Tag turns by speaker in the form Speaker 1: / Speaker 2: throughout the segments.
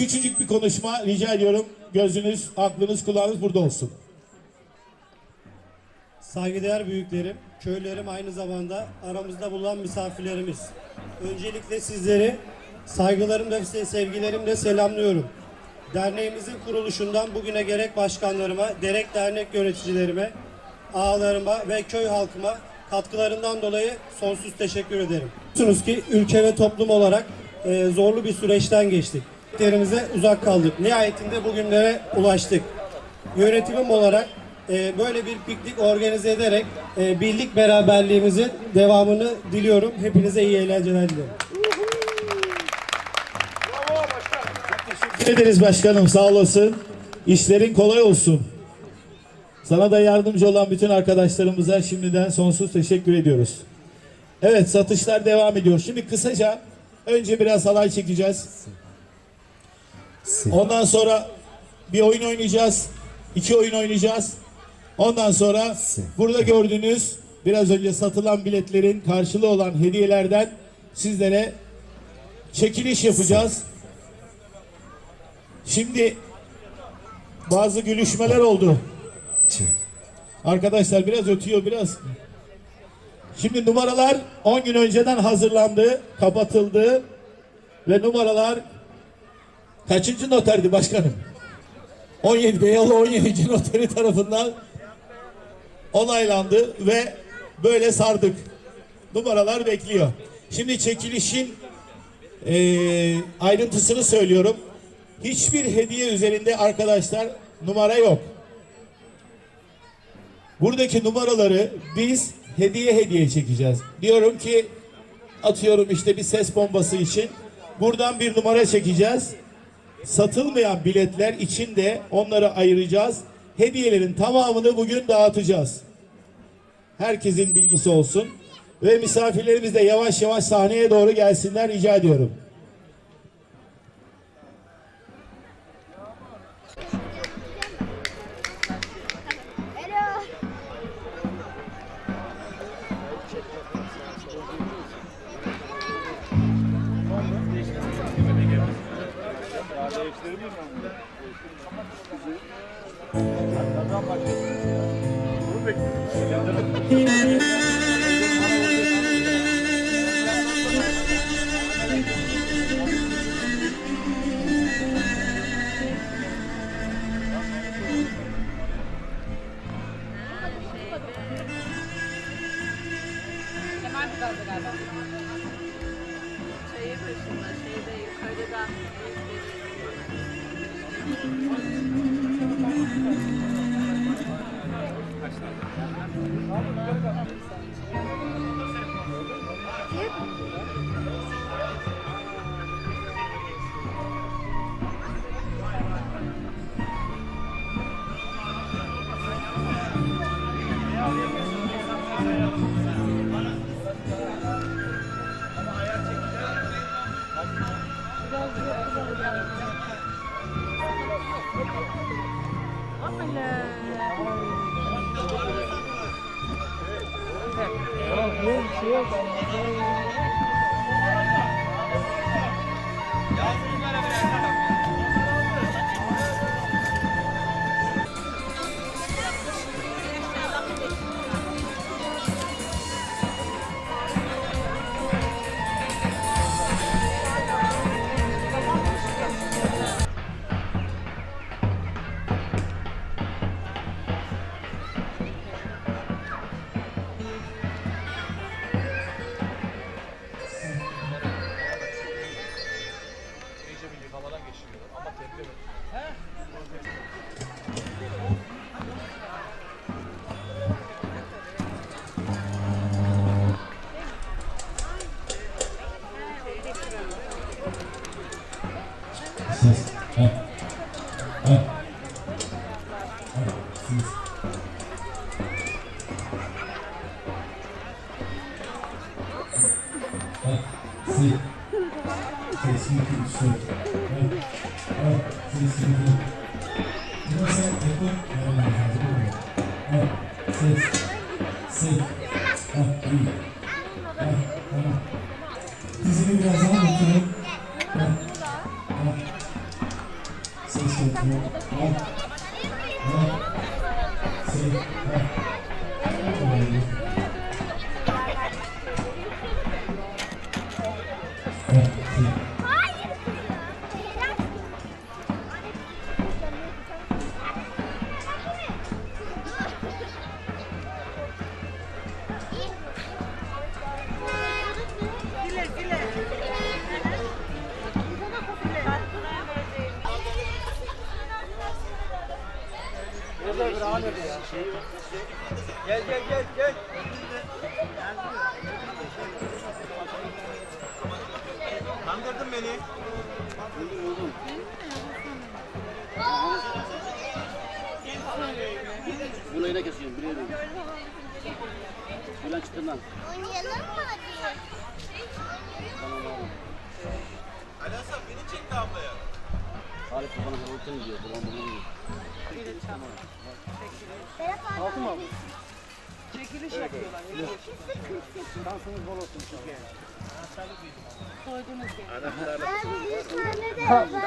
Speaker 1: küçücük bir konuşma rica ediyorum. Gözünüz, aklınız, kulağınız burada olsun.
Speaker 2: Saygıdeğer büyüklerim, köylülerim, aynı zamanda aramızda bulunan misafirlerimiz. Öncelikle sizleri saygılarımla ve sevgilerimle selamlıyorum. Derneğimizin kuruluşundan bugüne gerek başkanlarıma, gerek dernek yöneticilerime, ağalarıma ve köy halkıma katkılarından dolayı sonsuz teşekkür ederim. Biliyorsunuz ki ülke ve toplum olarak zorlu bir süreçten geçtik. Yerimize uzak kaldık. Nihayetinde bugünlere ulaştık. Yönetimim olarak böyle bir piknik organize ederek birlik beraberliğimizin devamını diliyorum. Hepinize iyi eğlenceler dilerim.
Speaker 1: Teşekkür ederiz başkanım, sağ olasın. İşlerin kolay olsun. Sana da yardımcı olan bütün arkadaşlarımıza şimdiden sonsuz teşekkür ediyoruz. Evet, satışlar devam ediyor. Şimdi kısaca önce biraz halay çekeceğiz. Ondan sonra bir oyun oynayacağız. 2 oyun oynayacağız. Ondan sonra burada gördüğünüz biraz önce satılan biletlerin karşılığı olan hediyelerden sizlere çekiliş yapacağız. Şimdi bazı gülüşmeler oldu. Arkadaşlar biraz ötüyor biraz. Şimdi numaralar 10 gün önceden hazırlandı, kapatıldı ve numaralar kaçıncı noterdi başkanım? 17 Beyoğlu 17. noteri tarafından onaylandı ve böyle sardık. Numaralar bekliyor. Şimdi çekilişin ayrıntısını söylüyorum. Hiçbir hediye üzerinde arkadaşlar numara yok. Buradaki numaraları biz hediye çekeceğiz. Diyorum ki atıyorum işte bir ses bombası için buradan bir numara çekeceğiz. Satılmayan biletler için de onları ayıracağız. Hediyelerin tamamını bugün dağıtacağız. Herkesin bilgisi olsun. Ve misafirlerimiz de yavaş yavaş sahneye doğru gelsinler rica ediyorum.
Speaker 3: Çayır başında, şeyde yukarıda.
Speaker 1: Dizini biraz daha oturun.
Speaker 4: Gel gel gel gel. Kandırdın beni.
Speaker 5: Burayı da kesiyorum, buraya da. Buradan çıktın lan.
Speaker 6: Oynayalım mı hadi?
Speaker 5: Tamam abi.
Speaker 4: Ali Hasan beni çekti ablaya.
Speaker 5: Arif bana havuçtan diyor, babam bunu diyor.
Speaker 6: Altı mı abi?
Speaker 7: Çekiliş yapıyorlar.
Speaker 5: Şansınız bol olsun.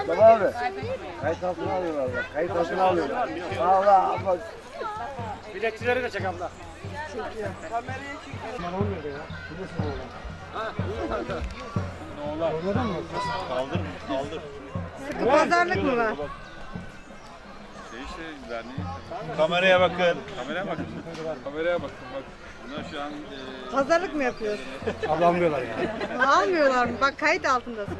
Speaker 6: Tamam abi.
Speaker 5: Kayıt altına alıyorlar bak, kayıt altına alıyorlar. Allah Allah.
Speaker 2: Biletçileri de çek abla.
Speaker 7: Kamerayı çekiyor.
Speaker 5: Lan olmuyor ya. Biliyorsun oğlan.
Speaker 4: Oğlan mı? Kaldır, kaldır.
Speaker 7: Pazarlık mı var?
Speaker 4: Kameraya bakın. Kameraya bakın. Kameraya bakın. Bak. Bunlar şu an
Speaker 7: Pazarlık mı yapıyorsun?
Speaker 2: Almıyorlar ya.
Speaker 7: Almıyorlar mı? Bak kayıt altındasınız.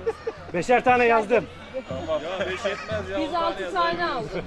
Speaker 2: 5'er tane yazdım.
Speaker 4: tamam. Ya 5 yetmez ya.
Speaker 3: Biz 6 tane aldık.